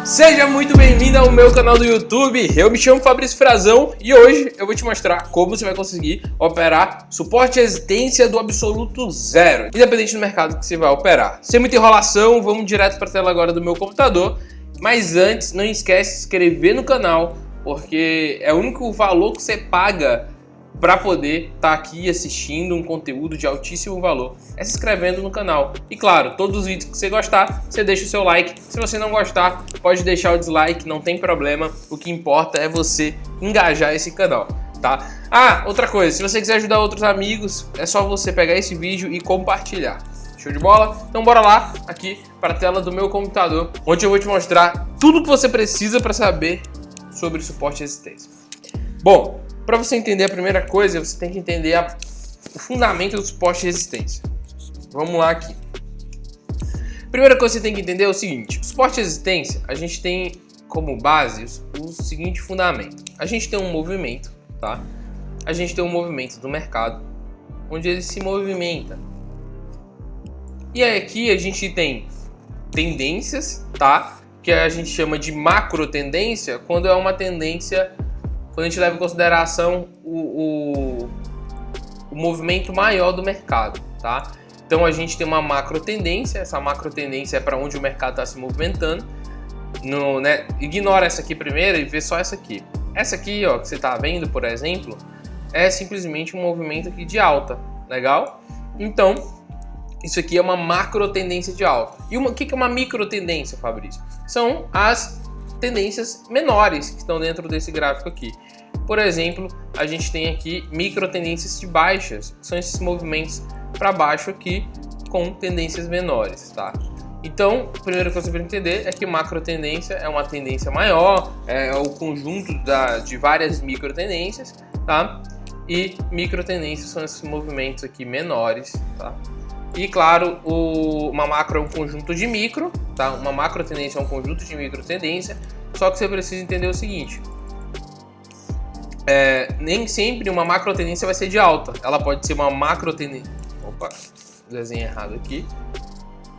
Seja muito bem-vindo ao meu canal do YouTube. Eu me chamo Fabrício Frazão e hoje eu vou te mostrar como você vai conseguir operar suporte e resistência do absoluto zero, independente do mercado que você vai operar. Sem muita enrolação, vamos direto para a tela agora do meu computador. Mas antes, não esquece de se inscrever no canal, porque é o único valor que você paga para poder estar aqui assistindo um conteúdo de altíssimo valor, é se inscrevendo no canal. E claro, todos os vídeos que você gostar, você deixa o seu like. Se você não gostar, pode deixar o dislike, não tem problema. O que importa é você engajar esse canal, tá? Ah, outra coisa, se você quiser ajudar outros amigos, é só você pegar esse vídeo e compartilhar. Show de bola? Então bora lá, aqui para a tela do meu computador, onde eu vou te mostrar tudo que você precisa para saber sobre suporte e resistência. Bom, para você entender a primeira coisa, você tem que entender o fundamento do suporte e resistência. Vamos lá aqui. Primeira coisa que você tem que entender é o seguinte: o suporte e resistência, a gente tem como base o seguinte fundamento. A gente tem um movimento, tá? A gente tem um movimento do mercado, onde ele se movimenta. E aí aqui a gente tem tendências, tá? Que a gente chama de macro tendência, quando é uma tendência, quando a gente leva em consideração o movimento maior do mercado, tá? Então a gente tem uma macro tendência, essa macro tendência é para onde o mercado está se movimentando. Né? Ignora essa aqui primeiro e vê só essa aqui. Essa aqui, ó, que você está vendo, por exemplo, é simplesmente um movimento aqui de alta, legal? Então, isso aqui é uma macro tendência de alta. E o que é uma micro tendência, Fabrício? São as tendências menores que estão dentro desse gráfico aqui. Por exemplo, a gente tem aqui micro tendências de baixas, que são esses movimentos para baixo aqui com tendências menores, tá? Então, a primeira coisa para entender é que macro tendência é uma tendência maior, é o conjunto de várias micro tendências, tá? E micro tendências são esses movimentos aqui menores, tá? E claro, uma macro é um conjunto de micro, tá? Uma macro tendência é um conjunto de micro tendência, só que você precisa entender o seguinte: nem sempre uma macro tendência vai ser de alta, ela pode ser uma macro tendência. Opa, desenho errado aqui.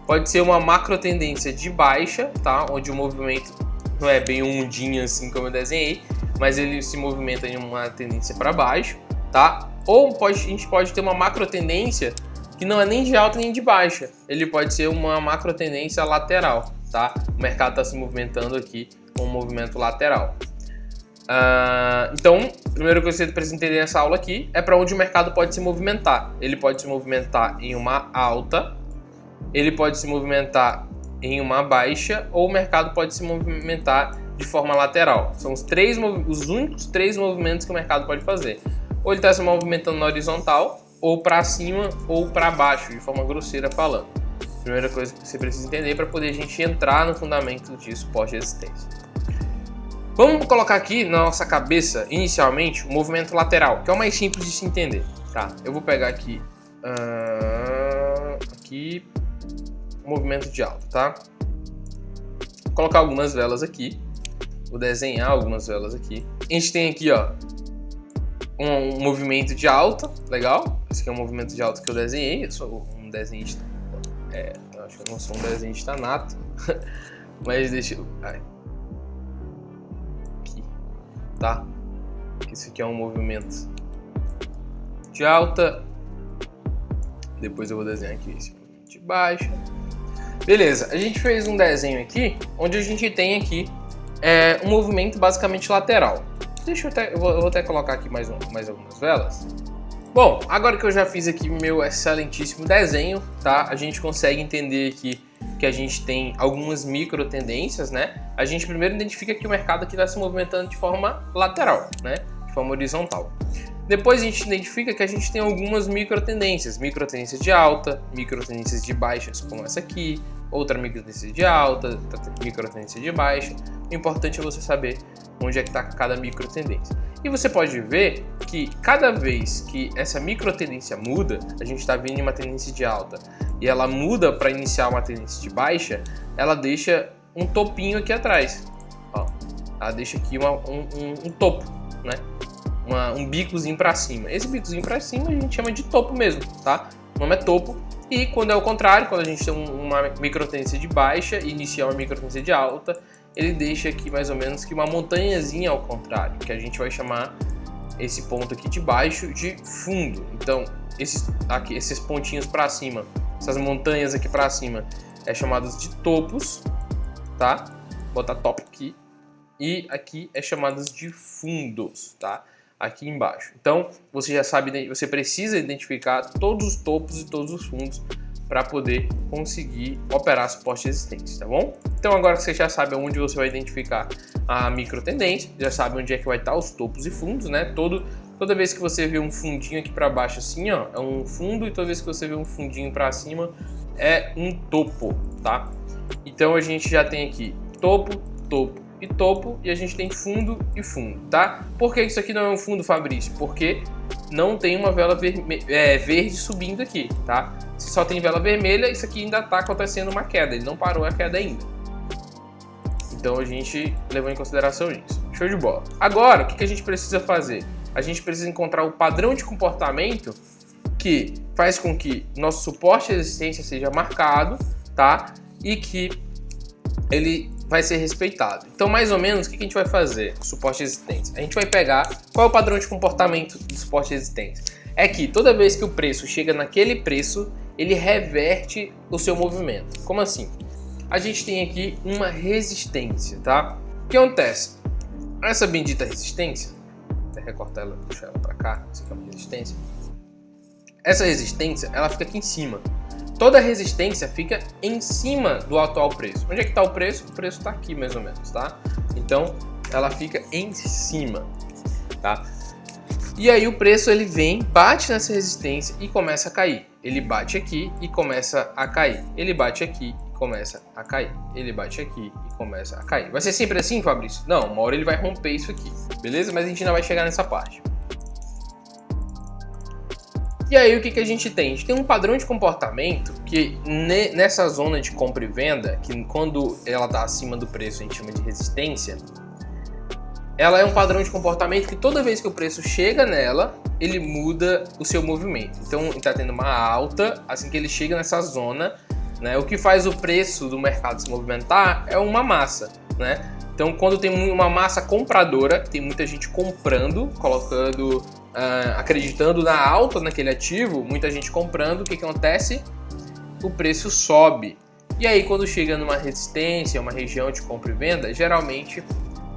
Pode ser uma macro tendência de baixa, tá? Onde o movimento não é bem um ondinho assim como eu desenhei, mas ele se movimenta em uma tendência para baixo, tá? Ou a gente pode ter uma macro tendência que não é nem de alta nem de baixa, ele pode ser uma macro tendência lateral, tá? O mercado está se movimentando aqui com um movimento lateral. Então, a primeira coisa que você precisa entender nessa aula aqui é para onde o mercado pode se movimentar. Ele pode se movimentar em uma alta, ele pode se movimentar em uma baixa, ou o mercado pode se movimentar de forma lateral. São os únicos três movimentos que o mercado pode fazer. Ou ele está se movimentando na horizontal, ou para cima ou para baixo, de forma grosseira falando. Primeira coisa que você precisa entender para poder a gente entrar no fundamento de suporte e resistência. Vamos colocar aqui na nossa cabeça, inicialmente, o movimento lateral, que é o mais simples de se entender, tá? Eu vou pegar aqui, o movimento de alta, tá? Vou colocar algumas velas aqui, vou desenhar algumas velas aqui. A gente tem aqui, ó, um movimento de alta, legal? Esse aqui é um movimento de alta que eu desenhei. Eu sou um desenhista. Eu acho que eu não sou um desenhista nato. Mas deixa eu. Aqui, tá? Esse aqui é um movimento de alta. Depois eu vou desenhar aqui esse movimento de baixa. Beleza, a gente fez um desenho aqui, onde a gente tem aqui um movimento basicamente lateral. Eu vou até colocar aqui mais algumas velas. Bom, agora que eu já fiz aqui meu excelentíssimo desenho, tá? A gente consegue entender aqui que a gente tem algumas micro tendências, né? A gente primeiro identifica que o mercado aqui está se movimentando de forma lateral, né? De forma horizontal. Depois a gente identifica que a gente tem algumas micro tendências de alta, micro tendências de baixas, como essa aqui, outra micro tendência de alta, outra micro tendência de baixa. O importante é você saber onde é que está cada micro tendência. E você pode ver que cada vez que essa micro tendência muda, a gente está vindo em uma tendência de alta e ela muda para iniciar uma tendência de baixa, ela deixa um topinho aqui atrás. Ó, ela deixa aqui um topo, né? Um bicozinho para cima. Esse bicozinho para cima a gente chama de topo mesmo, tá? O nome é topo. E quando é o contrário, quando a gente tem uma micro tendência de baixa e inicia uma micro tendência de alta, ele deixa aqui mais ou menos que uma montanhazinha ao contrário, que a gente vai chamar esse ponto aqui de baixo de fundo. Então esses pontinhos para cima, essas montanhas aqui para cima, é chamadas de topos, tá? Vou botar top aqui. E aqui é chamadas de fundos, tá? Aqui embaixo. Então você já sabe, você precisa identificar todos os topos e todos os fundos para poder conseguir operar suporte de resistência, tá bom? Então agora que você já sabe onde você vai identificar a micro tendência, já sabe onde é que vai estar os topos e fundos, né? Toda vez que você vê um fundinho aqui para baixo assim, ó, é um fundo, e toda vez que você vê um fundinho para cima é um topo, tá? Então a gente já tem aqui topo, topo e topo, e a gente tem fundo e fundo, tá? Por que isso aqui não é um fundo, Fabrício? Porque não tem uma vela verde subindo aqui, tá? Se só tem vela vermelha, isso aqui ainda está acontecendo uma queda, ele não parou a queda ainda. Então a gente levou em consideração isso. Show de bola. Agora, o que a gente precisa fazer? A gente precisa encontrar o padrão de comportamento que faz com que nosso suporte de resistência seja marcado, tá? E que ele vai ser respeitado. Então, mais ou menos, o que a gente vai fazer com suporte de resistência? A gente vai pegar qual é o padrão de comportamento do suporte de resistência. É que toda vez que o preço chega naquele preço, ele reverte o seu movimento. Como assim? A gente tem aqui uma resistência, tá? O que acontece? Essa bendita resistência, vou recortar ela, puxar ela para cá, isso aqui é uma resistência. Essa resistência, ela fica aqui em cima. Toda resistência fica em cima do atual preço. Onde é que está o preço? O preço está aqui mais ou menos, tá? Então, ela fica em cima, tá? E aí o preço ele vem, bate nessa resistência e começa a cair. Ele bate aqui e começa a cair. Ele bate aqui e começa a cair. Ele bate aqui e começa a cair. Vai ser sempre assim, Fabrício? Não, uma hora ele vai romper isso aqui, beleza? Mas a gente ainda vai chegar nessa parte. E aí o que a gente tem? A gente tem um padrão de comportamento que nessa zona de compra e venda, que quando ela está acima do preço a gente chama de resistência, ela é um padrão de comportamento que toda vez que o preço chega nela, ele muda o seu movimento. Então ele está tendo uma alta, assim que ele chega nessa zona, né? O que faz o preço do mercado se movimentar é uma massa, né? Então quando tem uma massa compradora, tem muita gente comprando, colocando... acreditando na alta naquele ativo, muita gente comprando, o que acontece? O preço sobe. E aí quando chega numa resistência, uma região de compra e venda, geralmente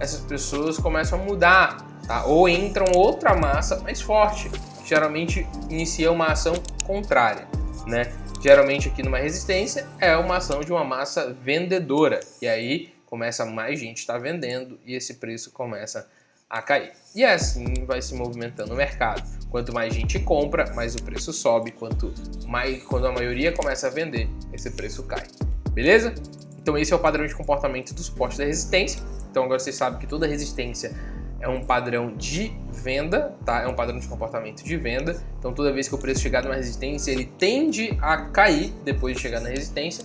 essas pessoas começam a mudar, tá? Ou entram outra massa mais forte, geralmente inicia uma ação contrária, né? Geralmente aqui numa resistência é uma ação de uma massa vendedora, e aí começa mais gente estar vendendo e esse preço começa a cair. E assim vai se movimentando o mercado. Quanto mais gente compra, mais o preço sobe. Quando a maioria começa a vender, esse preço cai. Beleza? Então esse é o padrão de comportamento do suporte da resistência. Então agora vocês sabem que toda resistência é um padrão de venda, tá? É um padrão de comportamento de venda. Então toda vez que o preço chegar numa resistência, ele tende a cair depois de chegar na resistência.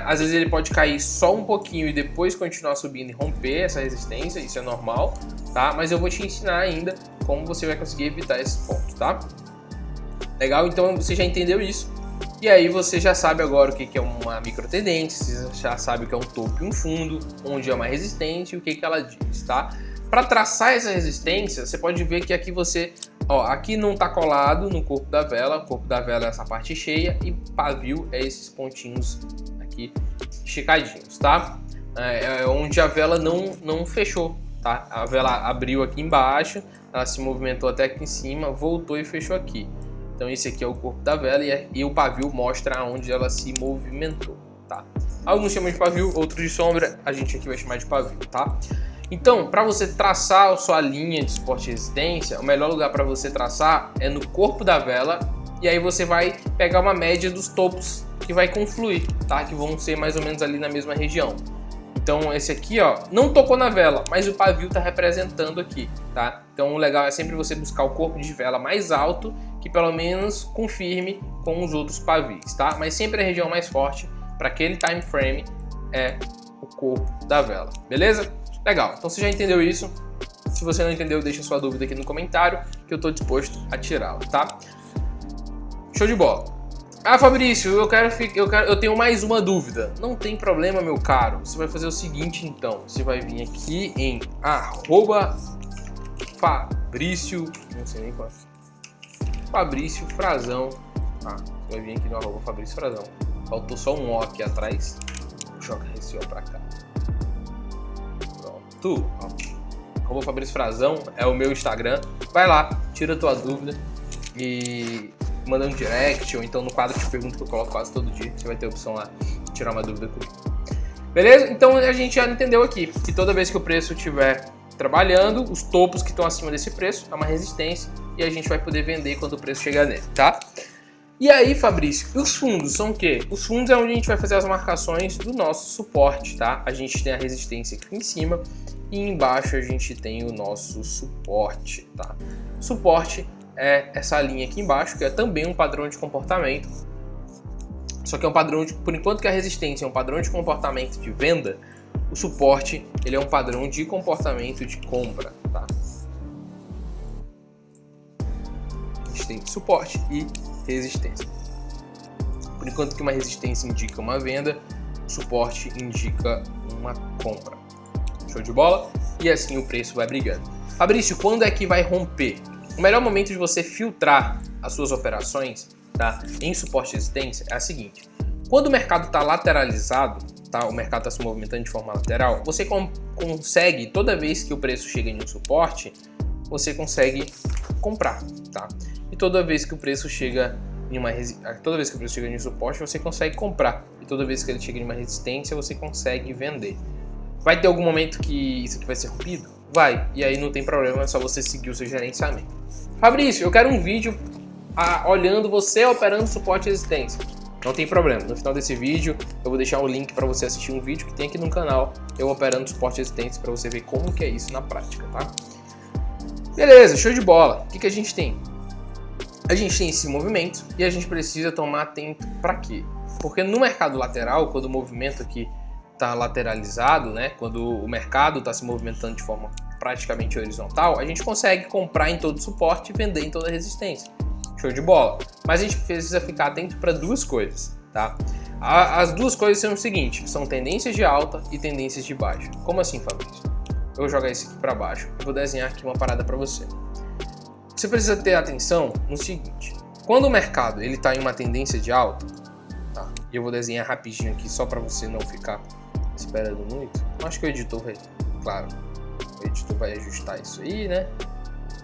Às vezes ele pode cair só um pouquinho e depois continuar subindo e romper essa resistência, isso é normal, tá? Mas eu vou te ensinar ainda como você vai conseguir evitar esse ponto, tá? Legal? Então você já entendeu isso. E aí você já sabe agora o que é uma micro tendência, você já sabe o que é um topo e um fundo, onde é uma resistência e o que ela diz, tá? Para traçar essa resistência, você pode ver que aqui aqui não está colado no corpo da vela, o corpo da vela é essa parte cheia e pavio é esses pontinhos aqui esticadinhos, tá? É onde a vela não fechou, tá? A vela abriu aqui embaixo, ela se movimentou até aqui em cima, voltou e fechou aqui. Então esse aqui é o corpo da vela e o pavio mostra onde ela se movimentou, tá? Alguns chamam de pavio, outros de sombra, a gente aqui vai chamar de pavio, tá? Então, para você traçar a sua linha de suporte e resistência, o melhor lugar para você traçar é no corpo da vela, e aí você vai pegar uma média dos topos que vai confluir, tá? Que vão ser mais ou menos ali na mesma região. Então esse aqui, ó, não tocou na vela, mas o pavio está representando aqui, tá? Então o legal é sempre você buscar o corpo de vela mais alto, que pelo menos confirme com os outros pavios, tá? Mas sempre a região mais forte para aquele time frame é o corpo da vela, beleza? Legal, então você já entendeu isso. Se você não entendeu, deixa sua dúvida aqui no comentário que eu estou disposto a tirá-la, tá? Show de bola! Ah, Fabrício, eu tenho mais uma dúvida. Não tem problema, meu caro. Você vai fazer o seguinte, então. Você vai vir aqui em @Fabrício, não sei nem qual. Fabrício Frazão. Tá, você vai vir aqui no @Fabrício Frazão. Faltou só um O aqui atrás. Joga esse O pra cá. Pronto. @Fabrício Frazão é o meu Instagram. Vai lá, tira a tua dúvida e manda um direct, ou então no quadro de perguntas que eu coloco quase todo dia. Você vai ter a opção lá de tirar uma dúvida comigo. Beleza? Então a gente já entendeu aqui que toda vez que o preço estiver trabalhando, os topos que estão acima desse preço é uma resistência e a gente vai poder vender quando o preço chegar nele, tá? E aí, Fabrício, os fundos são o quê? Os fundos é onde a gente vai fazer as marcações do nosso suporte, tá? A gente tem a resistência aqui em cima e embaixo a gente tem o nosso suporte, tá? Suporte é essa linha aqui embaixo, que é também um padrão de comportamento. Só que é um padrão de, por enquanto que a resistência é um padrão de comportamento de venda, o suporte ele é um padrão de comportamento de compra, tá? A gente tem suporte e resistência. Por enquanto que uma resistência indica uma venda, o suporte indica uma compra. Show de bola? E assim o preço vai brigando. Fabrício, quando é que vai romper? O melhor momento de você filtrar as suas operações, tá, em suporte e resistência é a seguinte. Quando o mercado está lateralizado, tá, o mercado está se movimentando de forma lateral, você consegue, toda vez que o preço chega em um suporte, você consegue comprar, tá? E toda vez que o preço chega em um suporte, você consegue comprar. E toda vez que ele chega em uma resistência, você consegue vender. Vai ter algum momento que isso aqui vai ser rompido? Vai. E aí não tem problema, é só você seguir o seu gerenciamento. Fabrício, eu quero um vídeo olhando você operando suporte e resistência. Não tem problema. No final desse vídeo, eu vou deixar o link para você assistir um vídeo que tem aqui no canal, eu operando suporte e resistência, para você ver como que é isso na prática, tá? Beleza, show de bola. O que a gente tem? A gente tem esse movimento e a gente precisa tomar atento para quê? Porque no mercado lateral, quando o movimento aqui está lateralizado, né? Quando o mercado está se movimentando de forma praticamente horizontal, a gente consegue comprar em todo suporte e vender em toda resistência. Show de bola. Mas a gente precisa ficar atento para duas coisas, tá? As duas coisas são o seguinte, são tendências de alta e tendências de baixa. Como assim, Fabrício? Eu vou jogar isso aqui para baixo e vou desenhar aqui uma parada para você. Você precisa ter atenção no seguinte, quando o mercado ele está em uma tendência de alta, tá? E eu vou desenhar rapidinho aqui só para você não ficar esperando muito. Acho que o editor vai, claro, o editor vai ajustar isso aí, né?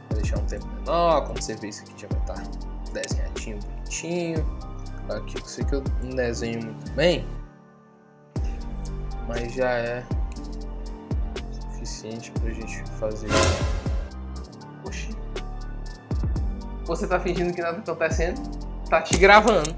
Vou deixar um tempo menor, quando você ver isso aqui já vai estar desenhadinho, bonitinho. Aqui eu sei que eu não desenho muito bem, mas já é suficiente pra gente fazer. Oxi. Você tá fingindo que nada tá acontecendo? Tá te gravando.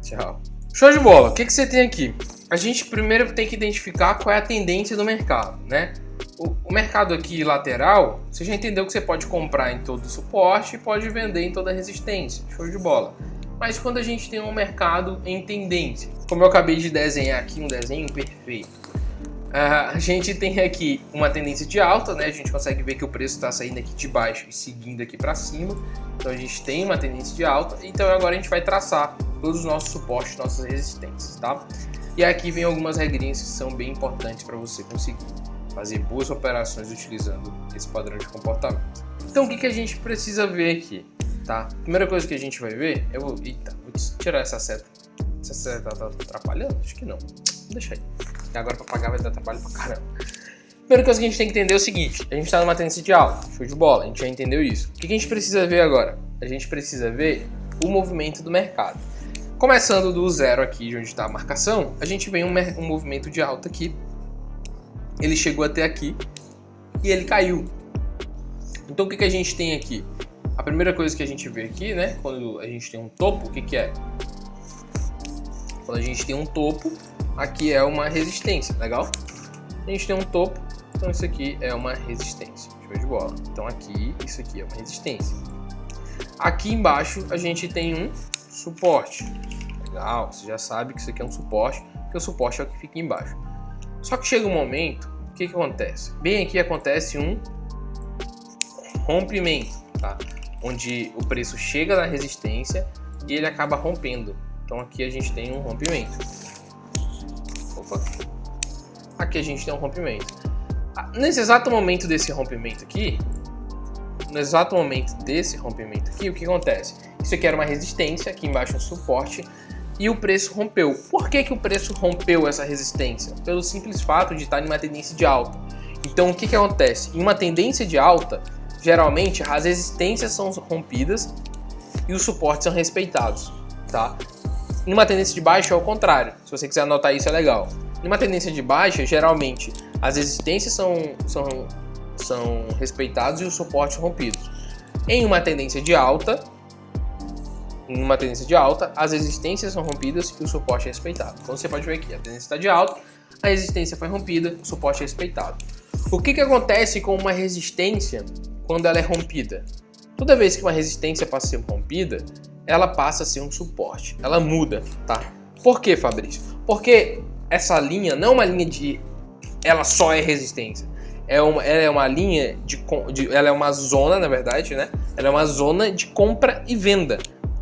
Tchau. Show de bola. O que você tem aqui? A gente primeiro tem que identificar qual é a tendência do mercado, né? O mercado aqui lateral, você já entendeu que você pode comprar em todo suporte e pode vender em toda resistência. Show de bola. Mas quando a gente tem um mercado em tendência, como eu acabei de desenhar aqui, um desenho perfeito, a gente tem aqui uma tendência de alta, né? A gente consegue ver que o preço está saindo aqui de baixo e seguindo aqui para cima. Então a gente tem uma tendência de alta. Então agora a gente vai traçar todos os nossos suportes, nossas resistências, tá? E aqui vem algumas regrinhas que são bem importantes para você conseguir fazer boas operações utilizando esse padrão de comportamento. Então o que a gente precisa ver aqui, tá? Primeira coisa que a gente vai ver, vou tirar essa seta. Essa seta tá atrapalhando? Acho que não. Deixa aí. E agora para pagar vai dar trabalho pra caramba. Primeira coisa que a gente tem que entender é o seguinte, a gente está numa tendência de alta, show de bola, a gente já entendeu isso. O que a gente precisa ver agora? A gente precisa ver o movimento do mercado. Começando do zero aqui, de onde está a marcação, a gente vê um movimento de alta aqui. Ele chegou até aqui e ele caiu. Então o que a gente tem aqui? A primeira coisa que a gente vê aqui, né? Quando a gente tem um topo, o que é? Quando a gente tem um topo, aqui é uma resistência, legal? A gente tem um topo, então isso aqui é uma resistência, show de bola. Então aqui, isso aqui é uma resistência. Aqui embaixo a gente tem um suporte, legal? Você já sabe que isso aqui é um suporte, porque o suporte é o que fica embaixo. Só que chega um momento, o que acontece? Bem aqui acontece um rompimento, tá? Onde o preço chega na resistência e ele acaba rompendo. Então aqui a gente tem um rompimento. Opa. Aqui a gente tem um rompimento. Nesse exato momento desse rompimento aqui, o que acontece? Isso aqui era uma resistência, aqui embaixo um suporte, e o preço rompeu. Por que o preço rompeu essa resistência? Pelo simples fato de estar em uma tendência de alta. Então o que acontece? Em uma tendência de alta, geralmente as resistências são rompidas e os suportes são respeitados, tá? Em uma tendência de baixa é o contrário. Se você quiser anotar isso, é legal. Em uma tendência de baixa, geralmente as resistências são respeitados e os suportes rompidos. Em uma tendência de alta, as resistências são rompidas e o suporte é respeitado. Então você pode ver aqui, a tendência está de alta, a resistência foi rompida, o suporte é respeitado. O que acontece com uma resistência quando ela é rompida? Toda vez que uma resistência passa a ser rompida, ela passa a ser um suporte. Ela muda, tá? Por que, Fabrício? Porque essa linha não é uma linha de... ela só é resistência. Ela é uma linha ela é uma zona, na verdade, né? Ela é uma zona de compra e venda.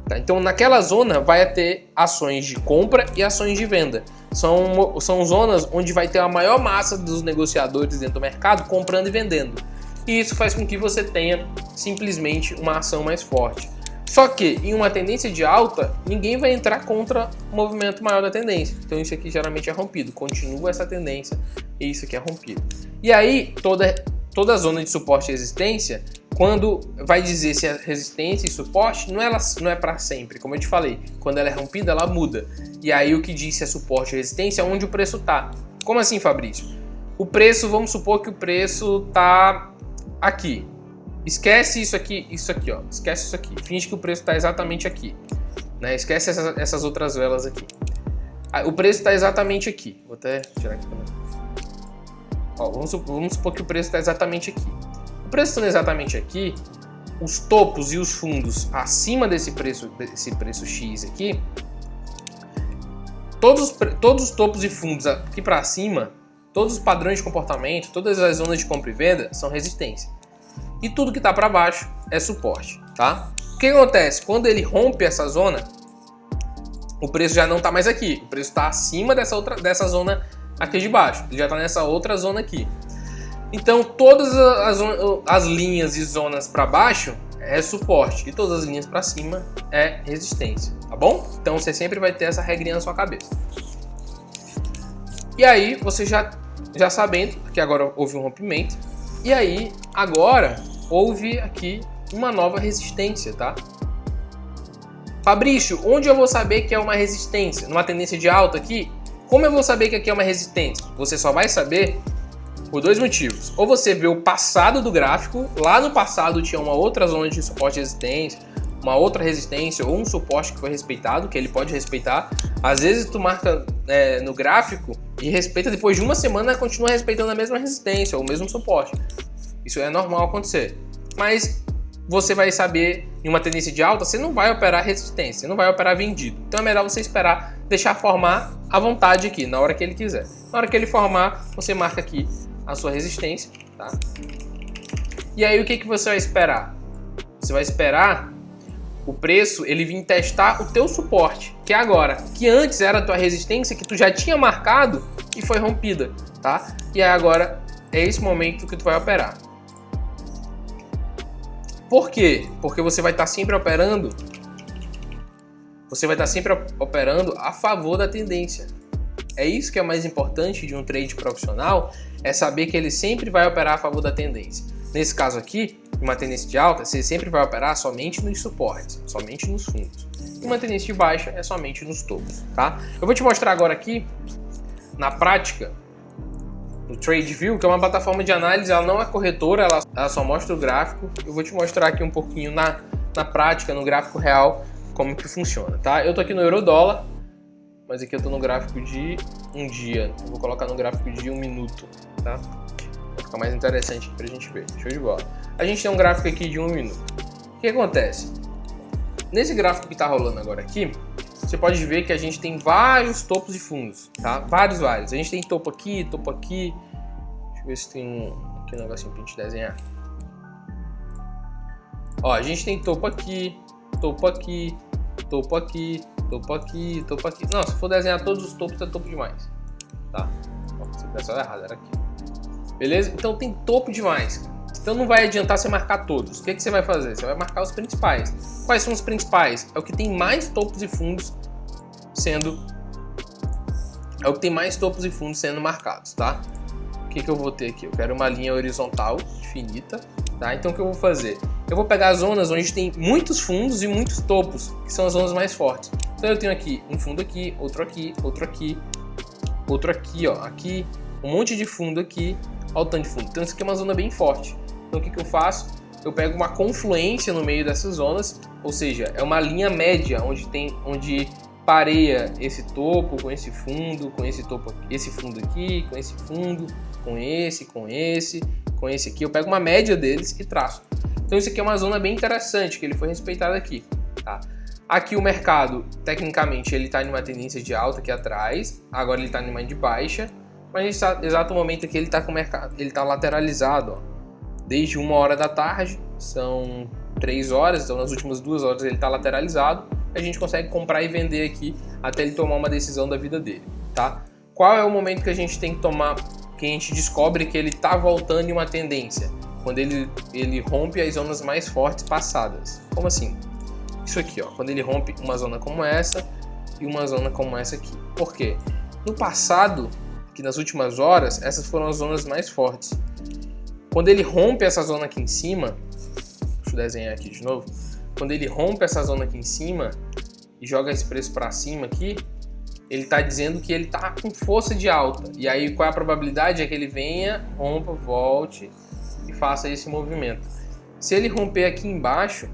Tá? Então, naquela zona vai ter ações de compra e ações de venda. São zonas onde vai ter a maior massa dos negociadores dentro do mercado comprando e vendendo. E isso faz com que você tenha simplesmente uma ação mais forte. Só que em uma tendência de alta, ninguém vai entrar contra o movimento maior da tendência. Então isso aqui geralmente é rompido. Continua essa tendência e isso aqui é rompido. E aí, toda a zona de suporte e resistência, quando vai dizer se é resistência e suporte, não é para sempre. Como eu te falei, quando ela é rompida, ela muda. E aí o que diz se é suporte e resistência é onde o preço está. Como assim, Fabrício? O preço, vamos supor que o preço está aqui. Esquece isso aqui, ó. Esquece isso aqui. Finge que o preço está exatamente aqui, né? Esquece essas outras velas aqui. O preço está exatamente aqui. Vou até tirar aqui também. Ó, vamos supor que o preço está exatamente aqui. O preço está exatamente aqui. Os topos e os fundos acima desse preço X aqui. Todos os topos e fundos aqui para cima, todos os padrões de comportamento, todas as zonas de compra e venda são resistência. E tudo que está para baixo é suporte, tá? O que acontece? Quando ele rompe essa zona, o preço já não está mais aqui. O preço está acima dessa zona aqui de baixo. Ele já está nessa outra zona aqui. Então, todas as linhas e zonas para baixo é suporte. E todas as linhas para cima é resistência, tá bom? Então, você sempre vai ter essa regrinha na sua cabeça. E aí, você já sabendo que agora houve um rompimento. E aí, agora... houve aqui uma nova resistência, tá? Fabrício, onde eu vou saber que é uma resistência? Numa tendência de alta aqui? Como eu vou saber que aqui é uma resistência? Você só vai saber por dois motivos. Ou você vê o passado do gráfico, lá no passado tinha uma outra zona de suporte e resistência, uma outra resistência ou um suporte que foi respeitado, que ele pode respeitar. Às vezes tu marca no gráfico e respeita, depois de uma semana continua respeitando a mesma resistência ou o mesmo suporte. Isso é normal acontecer, mas você vai saber, em uma tendência de alta, você não vai operar resistência, você não vai operar vendido. Então é melhor você esperar, deixar formar à vontade aqui, na hora que ele quiser. Na hora que ele formar, você marca aqui a sua resistência, tá? E aí o que você vai esperar? Você vai esperar o preço, ele vir testar o teu suporte, que é agora, que antes era a tua resistência, que tu já tinha marcado e foi rompida, tá? E aí agora é esse momento que tu vai operar. Por quê? Porque você vai estar sempre operando. Você vai estar sempre operando a favor da tendência. É isso que é mais importante de um trade profissional, é saber que ele sempre vai operar a favor da tendência. Nesse caso aqui, uma tendência de alta, você sempre vai operar somente nos suportes, somente nos fundos. E uma tendência de baixa é somente nos topos, tá? Eu vou te mostrar agora aqui, na prática, no TradeView, que é uma plataforma de análise, ela não é corretora, ela só mostra o gráfico. Eu vou te mostrar aqui um pouquinho na prática, no gráfico real, como que funciona, tá? Eu tô aqui no Eurodólar, mas aqui eu tô no gráfico de um dia. Eu vou colocar no gráfico de um minuto, tá? Vai ficar mais interessante pra gente ver. Show de bola. A gente tem um gráfico aqui de um minuto. O que acontece? Nesse gráfico que tá rolando agora aqui, você pode ver que a gente tem vários topos e fundos, tá? Vários. A gente tem topo aqui, topo aqui. Deixa eu ver se tem aqui um negocinho pra gente desenhar. Ó, a gente tem topo aqui, topo aqui, topo aqui, topo aqui. Não, se for desenhar todos os topos, é topo demais. Tá? Esse pessoal errado, era aqui. Beleza? Então tem topo demais. Então não vai adiantar você marcar todos. O que você vai fazer? Você vai marcar os principais. Quais são os principais? É o que tem mais topos e fundos sendo... marcados, tá? O que eu vou ter aqui? Eu quero uma linha horizontal infinita, tá? Então o que eu vou fazer? Eu vou pegar as zonas onde tem muitos fundos e muitos topos, que são as zonas mais fortes. Então eu tenho aqui um fundo aqui, outro aqui, outro aqui, outro aqui, ó, aqui, um monte de fundo aqui, olha o tanto de fundo. Então isso aqui é uma zona bem forte. Então o que eu faço? Eu pego uma confluência no meio dessas zonas, ou seja, é uma linha média onde pareia esse topo com esse fundo, com esse topo, esse fundo aqui, com esse fundo, com esse aqui. Eu pego uma média deles e traço. Então isso aqui é uma zona bem interessante, que ele foi respeitado aqui, tá? Aqui o mercado, tecnicamente, ele está em uma tendência de alta aqui atrás, agora ele está em uma de baixa, mas nesse exato momento aqui ele está com o mercado, ele está lateralizado, ó. Desde 1 hora da tarde, são 3 horas, então nas últimas 2 horas ele está lateralizado. A gente consegue comprar e vender aqui até ele tomar uma decisão da vida dele, tá? Qual é o momento que a gente tem que tomar, que a gente descobre que ele está voltando em uma tendência? Quando ele rompe as zonas mais fortes passadas. Como assim? Isso aqui, ó, quando ele rompe uma zona como essa e uma zona como essa aqui. Por quê? No passado, que nas últimas horas, essas foram as zonas mais fortes. Quando ele rompe essa zona aqui em cima, deixa eu desenhar aqui de novo. Quando ele rompe essa zona aqui em cima e joga esse preço para cima aqui, ele está dizendo que ele está com força de alta. E aí qual é a probabilidade? É que ele venha, rompa, volte e faça esse movimento. Se ele romper aqui embaixo,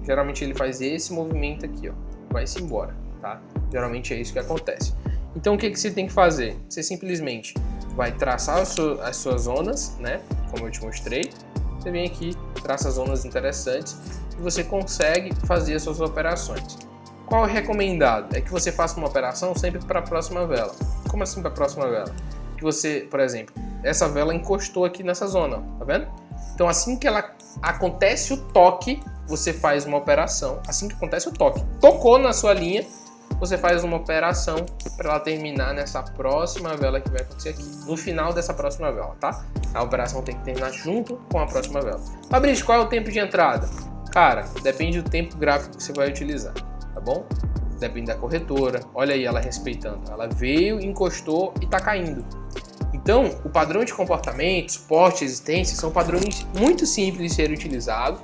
geralmente ele faz esse movimento aqui, ó, vai-se embora, tá? Geralmente é isso que acontece. Então o que você tem que fazer? Você simplesmente vai traçar as suas zonas, né? Como eu te mostrei. Você vem aqui, traça zonas interessantes e você consegue fazer as suas operações. Qual é recomendado? É que você faça uma operação sempre para a próxima vela. Como assim para a próxima vela? Que você, por exemplo, essa vela encostou aqui nessa zona, ó, tá vendo? Então assim que ela acontece o toque, você faz uma operação. Assim que acontece o toque, tocou na sua linha, você faz uma operação para ela terminar nessa próxima vela que vai acontecer aqui, no final dessa próxima vela, tá? A operação tem que terminar junto com a próxima vela. Fabrício, qual é o tempo de entrada? Cara, depende do tempo gráfico que você vai utilizar, tá bom? Depende da corretora. Olha aí ela respeitando. Ela veio, encostou e tá caindo. Então, o padrão de comportamento, suporte, resistência são padrões muito simples de ser utilizado,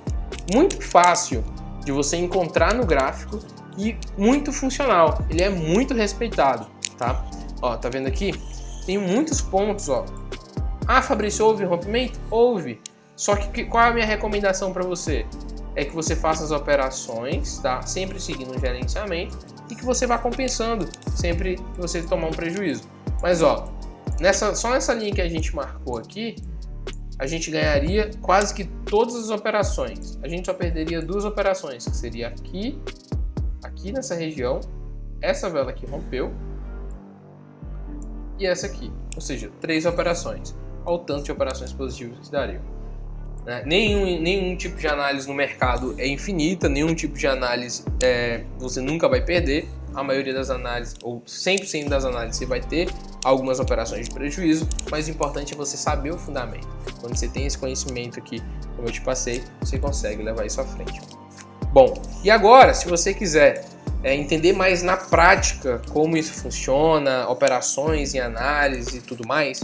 muito fácil de você encontrar no gráfico e muito funcional. Ele é muito respeitado, tá? Ó, tá vendo aqui? Tem muitos pontos, ó. Ah, Fabrício, houve rompimento? Houve. Só que qual é a minha recomendação para você? É que você faça as operações, tá? Sempre seguindo um gerenciamento e que você vá compensando sempre que você tomar um prejuízo. Mas, ó, só nessa linha que a gente marcou aqui, a gente ganharia quase que todas as operações. A gente só perderia 2 operações, que seria aqui nessa região, essa vela que rompeu e essa aqui, ou seja, 3 operações. Olha o tanto de operações positivas que dariam. Né? Nenhum tipo de análise no mercado é infinita, nenhum tipo de análise você nunca vai perder. A maioria das análises, ou 100% das análises, você vai ter algumas operações de prejuízo, mas o importante é você saber o fundamento. Quando você tem esse conhecimento aqui, como eu te passei, você consegue levar isso à frente. Bom, e agora, se você quiser entender mais na prática como isso funciona, operações e análise e tudo mais,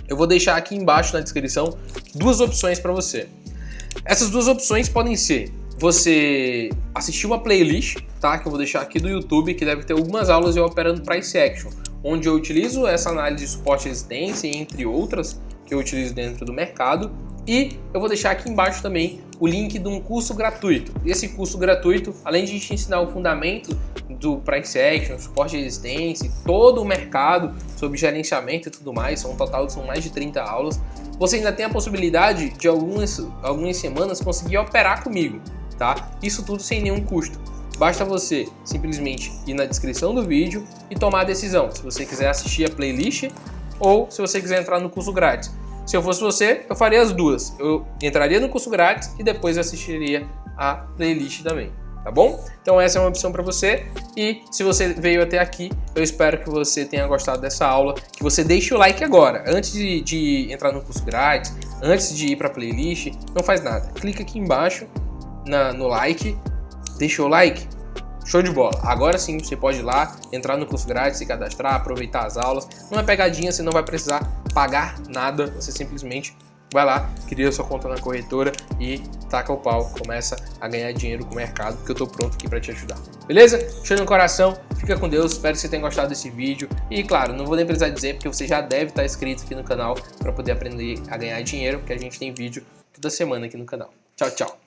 eu vou deixar aqui embaixo na descrição 2 opções para você. Essas 2 opções podem ser você assistir uma playlist, tá? Que eu vou deixar aqui do YouTube, que deve ter algumas aulas eu operando Price Action, onde eu utilizo essa análise de suporte e resistência, entre outras, que eu utilizo dentro do mercado. E eu vou deixar aqui embaixo também o link de um curso gratuito. Esse curso gratuito, além de te ensinar o fundamento do Price Action, suporte e resistência, todo o mercado, sobre gerenciamento e tudo mais, são mais de 30 aulas, você ainda tem a possibilidade de algumas semanas conseguir operar comigo, tá? Isso tudo sem nenhum custo. Basta você simplesmente ir na descrição do vídeo e tomar a decisão, se você quiser assistir a playlist ou se você quiser entrar no curso grátis. Se eu fosse você, eu faria as duas. Eu entraria no curso grátis e depois assistiria a playlist também, tá bom? Então essa é uma opção para você. E se você veio até aqui, eu espero que você tenha gostado dessa aula, que você deixe o like agora. Antes de entrar no curso grátis, antes de ir para a playlist, não faz nada. Clica aqui embaixo no like, deixa o like. Show de bola! Agora sim você pode ir lá, entrar no curso grátis, se cadastrar, aproveitar as aulas. Não é pegadinha, você não vai precisar pagar nada, você simplesmente vai lá, cria sua conta na corretora e taca o pau, começa a ganhar dinheiro com o mercado, porque eu tô pronto aqui para te ajudar. Beleza? Cheio no coração, fica com Deus, espero que você tenha gostado desse vídeo. E claro, não vou nem precisar dizer, porque você já deve estar inscrito aqui no canal para poder aprender a ganhar dinheiro, porque a gente tem vídeo toda semana aqui no canal. Tchau, tchau!